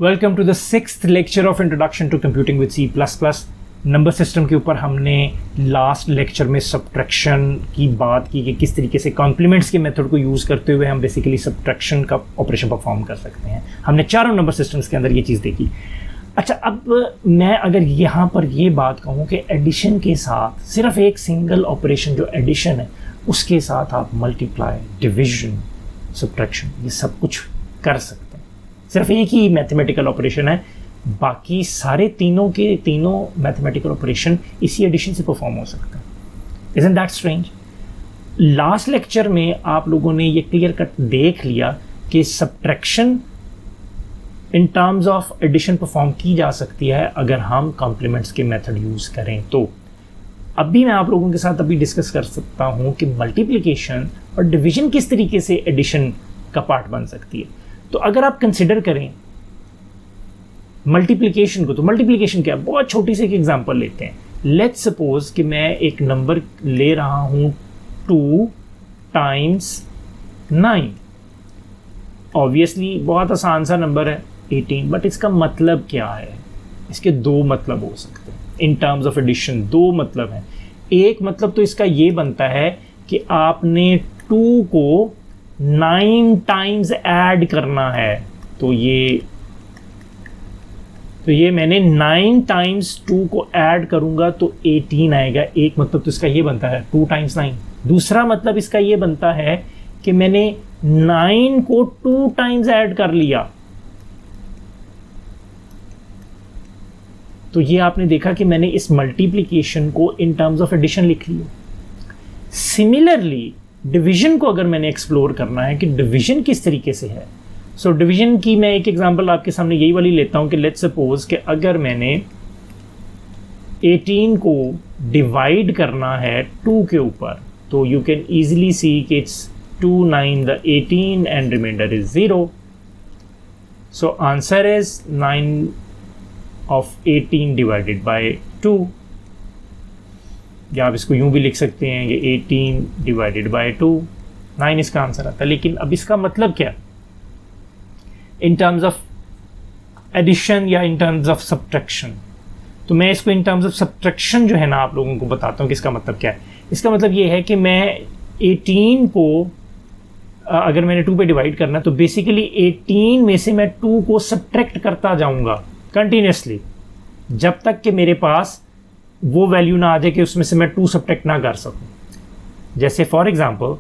Welcome to the 6th lecture of introduction to computing with C++। Number system के ऊपर हमने last lecture में subtraction की बात की कि किस तरीके से कॉम्प्लीमेंट्स के मेथड को यूज़ करते हुए हम बेसिकली सब्ट्रैक्शन का ऑपरेशन परफॉर्म कर सकते हैं। हमने चारों नंबर सिस्टम्स के अंदर ये चीज़ देखी। अच्छा, अब मैं अगर यहाँ पर ये बात कहूँ कि एडिशन के साथ सिर्फ एक सिंगल ऑपरेशन जो एडिशन है उसके साथ आप मल्टीप्लाई, डिविजन, सब्ट्रैक्शन ये सब कुछ कर सकते हैं। सिर्फ एक ही मैथमेटिकल ऑपरेशन है, बाकी सारे तीनों के तीनों मैथमेटिकल ऑपरेशन इसी एडिशन से परफॉर्म हो सकते हैं। Isn't that strange? Last lecture में आप लोगों ने ये क्लियर कट देख लिया कि subtraction in terms of addition perform की जा सकती है अगर हम कॉम्प्लीमेंट्स के मेथड यूज़ करें। तो अभी मैं आप लोगों के साथ अभी डिस्कस कर सकता हूँ कि मल्टीप्लिकेशन और डिवीजन किस तरीके से एडिशन का पार्ट बन सकती है। तो अगर आप कंसिडर करें मल्टीप्लिकेशन को, तो मल्टीप्लिकेशन क्या है? बहुत छोटी सी एक एग्जांपल लेते हैं। लेट्स सपोज कि मैं एक नंबर ले रहा हूं 2 टाइम्स 9। ऑब्वियसली बहुत आसान सा नंबर है 18, बट इसका मतलब क्या है? इसके दो मतलब हो सकते हैं इन टर्म्स ऑफ एडिशन। दो मतलब हैं। एक मतलब तो इसका ये बनता है कि आपने 2 को 9 टाइम्स ऐड करना है। तो ये मैंने 9 टाइम्स 2 को ऐड करूंगा तो 18 आएगा। एक मतलब तो इसका ये बनता है 2 टाइम्स 9। दूसरा मतलब इसका ये बनता है कि मैंने 9 को 2 टाइम्स ऐड कर लिया। तो ये आपने देखा कि मैंने इस मल्टीप्लिकेशन को इन टर्म्स ऑफ एडिशन लिख लिया। सिमिलरली डिवीजन को अगर मैंने एक्सप्लोर करना है कि डिवीजन किस तरीके से है, सो डिवीजन की मैं एक एग्जांपल आपके सामने यही वाली लेता हूं कि लेट्स सपोज कि अगर मैंने 18 को डिवाइड करना है 2 के ऊपर, तो यू कैन ईजिली सी कि it's 2 9 the 18 and remainder is 0। So answer is 9 of 18 divided by 2, या आप इसको यूं भी लिख सकते हैं कि 18 डिवाइडेड बाय 2, 9 इसका आंसर आता है। लेकिन अब इसका मतलब क्या इन टर्म्स ऑफ एडिशन या इन टर्म्स ऑफ सब्ट्रैक्शन? तो मैं इसको इन टर्म्स ऑफ सब्ट्रैक्शन जो है ना आप लोगों को बताता हूं कि इसका मतलब क्या है। इसका मतलब ये है कि मैं 18 को अगर मैंने 2 पे डिवाइड करना तो बेसिकली 18 में से मैं 2 को सब्ट्रैक्ट करता जाऊंगा कंटिन्यूसली जब तक कि मेरे पास वो वैल्यू ना आ जाए कि उसमें से मैं 2 सब्ट्रैक्ट ना कर सकूं। जैसे फॉर एग्जांपल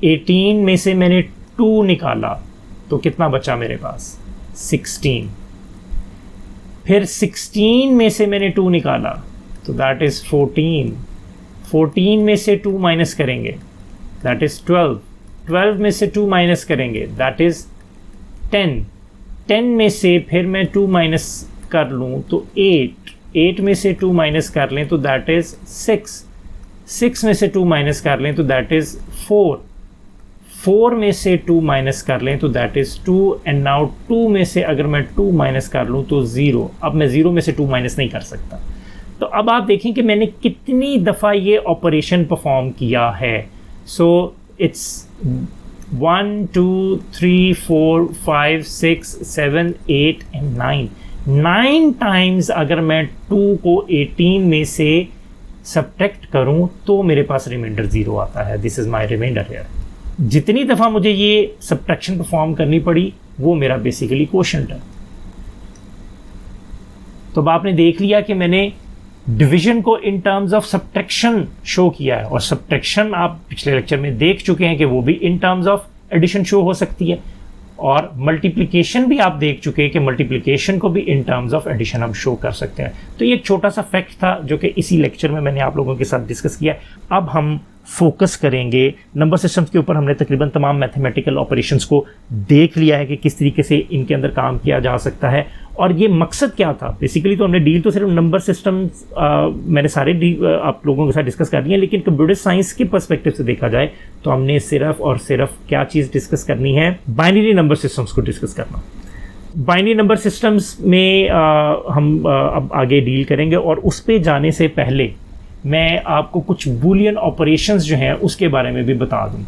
18 में से मैंने 2 निकाला तो कितना बचा मेरे पास? 16। फिर 16 में से मैंने 2 निकाला तो दैट इज 14। 14 में से 2 माइनस करेंगे दैट इज 12। 12 में से 2 माइनस करेंगे दैट इज 10। 10 में से फिर मैं 2 माइनस कर लूं तो 8। 8 में से 2 माइनस कर लें तो दैट इज 6। 6 में से 2 माइनस कर लें तो दैट इज 4। 4 में से 2 माइनस कर लें तो दैट इज 2। एंड नाउ 2 में से अगर मैं 2 माइनस कर लूं तो 0। अब मैं 0 में से 2 माइनस नहीं कर सकता। तो अब आप देखें कि मैंने कितनी दफ़ा ये ऑपरेशन परफॉर्म किया है। So it's 1 2 3 4 5 6 7 8 and 9। 9 टाइम्स अगर मैं 2 को 18 में से सब्ट्रैक्ट करूं तो मेरे पास रिमाइंडर 0 आता है। This is my remainder here. जितनी दफ़ा मुझे ये सब्ट्रैक्शन परफॉर्म करनी पड़ी वो मेरा बेसिकली क्वोशंट है। तो अब आपने देख लिया कि मैंने डिवीजन को इन टर्म्स ऑफ सब्ट्रैक्शन शो किया है, और सब्ट्रैक्शन आप पिछले लेक्चर में देख चुके हैं कि वो भी in terms of addition show हो सकती है, और मल्टीप्लिकेशन भी आप देख चुके हैं कि मल्टीप्लिकेशन को भी इन टर्म्स ऑफ एडिशन हम शो कर सकते हैं। तो ये एक छोटा सा फैक्ट था जो कि इसी लेक्चर में मैंने आप लोगों के साथ डिस्कस किया। अब हम फोकस करेंगे नंबर सिस्टम्स के ऊपर। हमने तकरीबन तमाम मैथमेटिकल ऑपरेशंस को देख लिया है कि किस तरीके से इनके अंदर काम किया जा सकता है, और ये मकसद क्या था। बेसिकली तो हमने डील तो सिर्फ नंबर सिस्टम्स मैंने सारे आप लोगों के साथ डिस्कस कर दिए हैं, लेकिन कंप्यूटर साइंस के पर्सपेक्टिव से देखा जाए तो हमने सिर्फ और सिर्फ क्या चीज़ डिस्कस करनी है? बाइनरी नंबर सिस्टम्स को डिस्कस करना। बाइनरी नंबर सिस्टम्स में हम अब आगे डील करेंगे, और उस पर जाने से पहले मैं आपको कुछ बूलियन ऑपरेशंस जो हैं उसके बारे में भी बता दूं।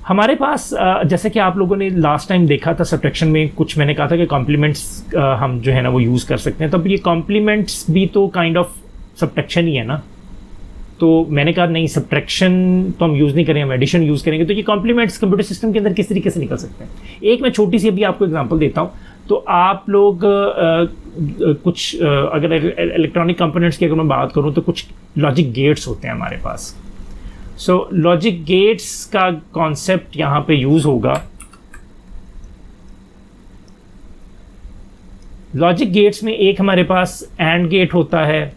हमारे पास जैसे कि आप लोगों ने लास्ट टाइम देखा था सब्ट्रैक्शन में, कुछ मैंने कहा था कि कॉम्प्लीमेंट्स हम जो है ना वो यूज़ कर सकते हैं, तब ये कॉम्प्लीमेंट्स भी तो काइंड ऑफ सब्ट्रैक्शन ही है ना। तो मैंने कहा नहीं, सब्ट्रैक्शन तो हम यूज़ नहीं करेंगे, हम एडिशन यूज़ करेंगे। तो ये कॉम्प्लीमेंट्स कंप्यूटर सिस्टम के अंदर किस तरीके से निकल सकते हैं, एक मैं छोटी सी अभी आपको एग्जांपल देता हूँ। तो आप लोग कुछ अगर इलेक्ट्रॉनिक कंपोनेंट्स की अगर मैं बात करूँ तो कुछ लॉजिक गेट्स होते हैं हमारे पास। सो लॉजिक गेट्स का कॉन्सेप्ट यहाँ पे यूज़ होगा। लॉजिक गेट्स में एक हमारे पास एंड गेट होता है,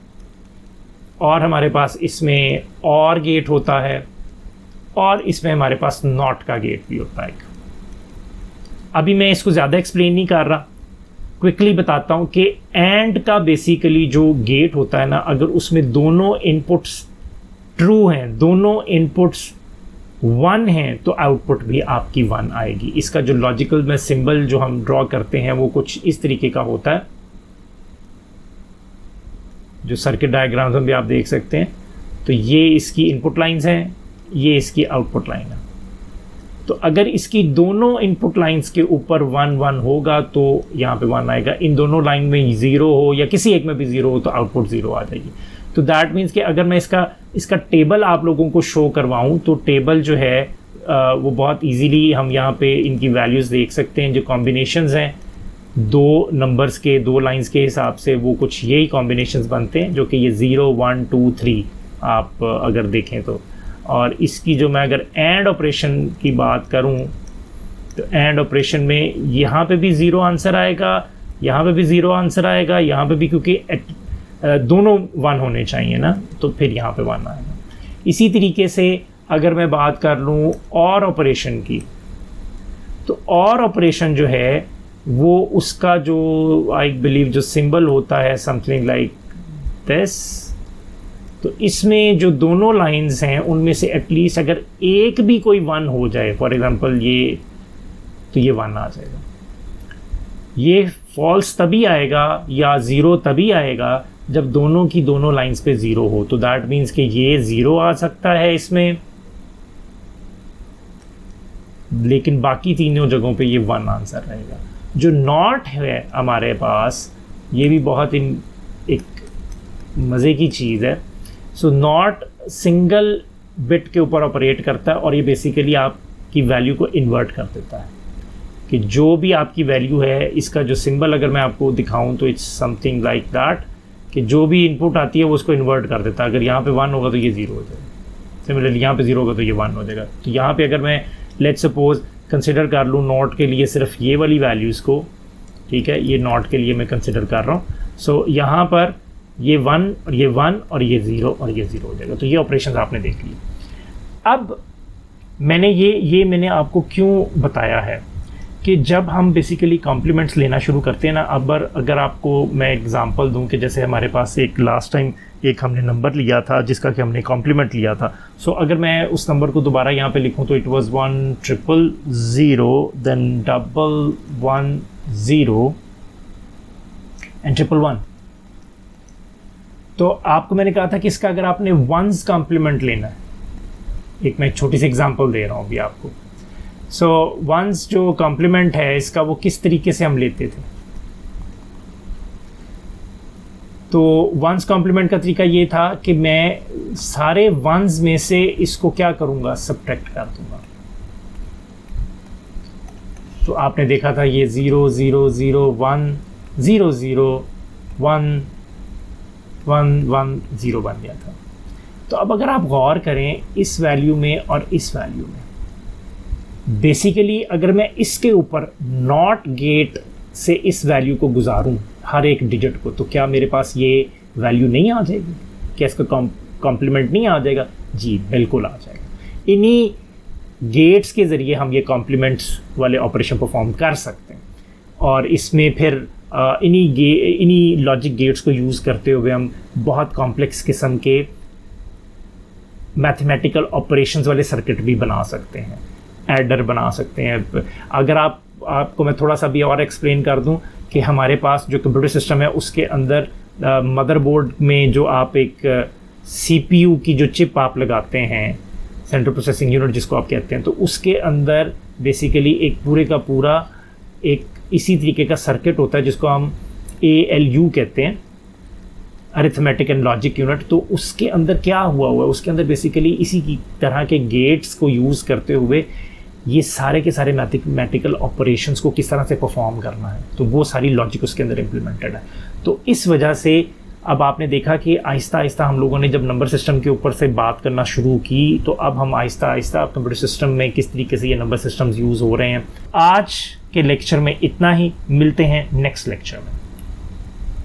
और हमारे पास इसमें और गेट होता है, और इसमें हमारे पास नॉट का गेट भी होता है। अभी मैं इसको ज़्यादा एक्सप्लेन नहीं कर रहा, क्विकली बताता हूँ कि एंड का बेसिकली जो गेट होता है ना, अगर उसमें दोनों इनपुट्स ट्रू हैं, दोनों इनपुट्स 1 हैं, तो आउटपुट भी आपकी 1 आएगी। इसका जो लॉजिकल में सिंबल जो हम ड्रॉ करते हैं वो कुछ इस तरीके का होता है, जो सर्किट डायग्राम्स में भी आप देख सकते हैं। तो ये इसकी इनपुट लाइंस हैं, ये इसकी आउटपुट लाइन है। तो अगर इसकी दोनों इनपुट लाइंस के ऊपर 1 1 होगा तो यहाँ पे 1 आएगा। इन दोनों लाइन में 0 हो या किसी एक में भी 0 हो तो आउटपुट 0 आ जाएगी। तो दैट मीन्स कि अगर मैं इसका टेबल आप लोगों को शो करवाऊँ तो टेबल जो है वो बहुत ईजीली हम यहाँ पे इनकी वैल्यूज़ देख सकते हैं। जो कॉम्बिनेशंस हैं दो नंबर्स के, दो लाइंस के हिसाब से, वो कुछ यही कॉम्बिनेशंस बनते हैं, जो कि ये 0 1 2 3 आप अगर देखें तो। और इसकी जो मैं अगर एंड ऑपरेशन की बात करूं तो एंड ऑपरेशन में यहाँ पे भी 0 आंसर आएगा, यहाँ पे भी 0 आंसर आएगा, यहाँ पे भी, क्योंकि दोनों 1 होने चाहिए ना, तो फिर यहाँ पे 1 आएगा। इसी तरीके से अगर मैं बात कर लूँ और ऑपरेशन की, तो और ऑपरेशन जो है वो उसका जो आई बिलीव जो सिंबल होता है समथिंग लाइक दिस। तो इसमें जो दोनों लाइंस हैं उनमें से एटलीस्ट अगर एक भी कोई 1 हो जाए, फॉर एग्जांपल ये, तो ये 1 आ जाएगा। ये फॉल्स तभी आएगा या 0 तभी आएगा जब दोनों की दोनों लाइंस पे 0 हो। तो दैट मीन्स कि ये 0 आ सकता है इसमें, लेकिन बाकी तीनों जगहों पे ये 1 आंसर रहेगा। जो नॉट है हमारे पास, ये भी बहुत एक मज़े की चीज़ है। सो नॉट सिंगल बिट के ऊपर ऑपरेट करता है, और ये बेसिकली आपकी वैल्यू को इन्वर्ट कर देता है कि जो भी आपकी वैल्यू है, इसका जो सिंबल अगर मैं आपको दिखाऊं तो इट्स समथिंग लाइक दैट, कि जो भी इनपुट आती है वो उसको इन्वर्ट कर देता है। अगर यहाँ पे 1 होगा तो ये 0 हो जाएगा, सिमिलरली यहाँ पे 0 होगा तो ये 1 हो जाएगा। तो यहाँ पे अगर मैं लेट्स सपोज कंसिडर कर लूँ नॉट के लिए सिर्फ ये वाली वैल्यूज़ को, ठीक है, ये नॉट के लिए मैं कंसिडर कर रहा हूँ। सो यहाँ पर ये 1 और ये 1 और ये 0 और ये 0 हो जाएगा। तो ये ऑपरेशंस आपने देख लिए। अब मैंने ये मैंने आपको क्यों बताया है कि जब हम बेसिकली कॉम्प्लीमेंट्स लेना शुरू करते हैं ना, अगर आपको मैं एग्जांपल दूं कि जैसे हमारे पास एक लास्ट टाइम एक हमने नंबर लिया था जिसका कि हमने कॉम्प्लीमेंट लिया था। सो अगर मैं उस नंबर को दोबारा यहाँ पे लिखूँ तो इट वाज 1,000,000 देन 1,1,0 एंड 1,1,1। तो आपको मैंने कहा था कि इसका अगर आपने वंस कॉम्प्लीमेंट लेना है, एक मैं छोटी सी एग्जांपल दे रहा हूँ अभी आपको। सो वंस जो कॉम्प्लीमेंट है इसका, वो किस तरीके से हम लेते थे। तो वंस कॉम्प्लीमेंट का तरीका ये था कि मैं सारे वंस में से इसको क्या करूँगा, सब्ट्रैक्ट कर दूँगा। तो आपने देखा था ये 0 0 0 1 0 0 1 1 1 0 बन गया था। तो अब अगर आप गौर करें इस वैल्यू में और इस वैल्यू में, बेसिकली अगर मैं इसके ऊपर नॉट गेट से इस वैल्यू को गुजारूं हर एक डिजिट को, तो क्या मेरे पास ये वैल्यू नहीं आ जाएगी? क्या इसका कॉम्प्लीमेंट नहीं आ जाएगा? जी बिल्कुल आ जाएगा। इन्हीं गेट्स के ज़रिए हम ये कॉम्प्लीमेंट्स वाले ऑपरेशन परफॉर्म कर सकते हैं। और इसमें फिर इन्हीं लॉजिक गेट्स को यूज़ करते हुए हम बहुत कॉम्प्लेक्स किस्म के मैथमेटिकल ऑपरेशंस वाले सर्किट भी बना सकते हैं, एडर बना सकते हैं। अगर आपको मैं थोड़ा सा भी और एक्सप्लेन कर दूं कि हमारे पास जो कंप्यूटर सिस्टम है उसके अंदर मदरबोर्ड में जो आप एक CPU की जो चिप आप लगाते हैं, सेंट्रल प्रोसेसिंग यूनिट जिसको आप कहते हैं, तो उसके अंदर बेसिकली एक पूरे का पूरा एक इसी तरीके का सर्किट होता है जिसको हम ALU कहते हैं, अरिथमेटिक एंड लॉजिक यूनिट। तो उसके अंदर क्या हुआ है, उसके अंदर बेसिकली इसी की तरह के गेट्स को यूज़ करते हुए ये सारे के सारे मैथमेटिकल ऑपरेशंस को किस तरह से परफॉर्म करना है, तो वो सारी लॉजिक उसके अंदर इम्प्लीमेंटेड है। तो इस वजह से अब आपने देखा कि आहिस्ता आहिस्ता हम लोगों ने जब नंबर सिस्टम के ऊपर से बात करना शुरू की, तो अब हम आहिस्ता आहिस्ता कंप्यूटर सिस्टम में किस तरीके से ये नंबर सिस्टम्स यूज़ हो रहे हैं। आज के लेक्चर में इतना ही, मिलते हैं नेक्स्ट लेक्चर में।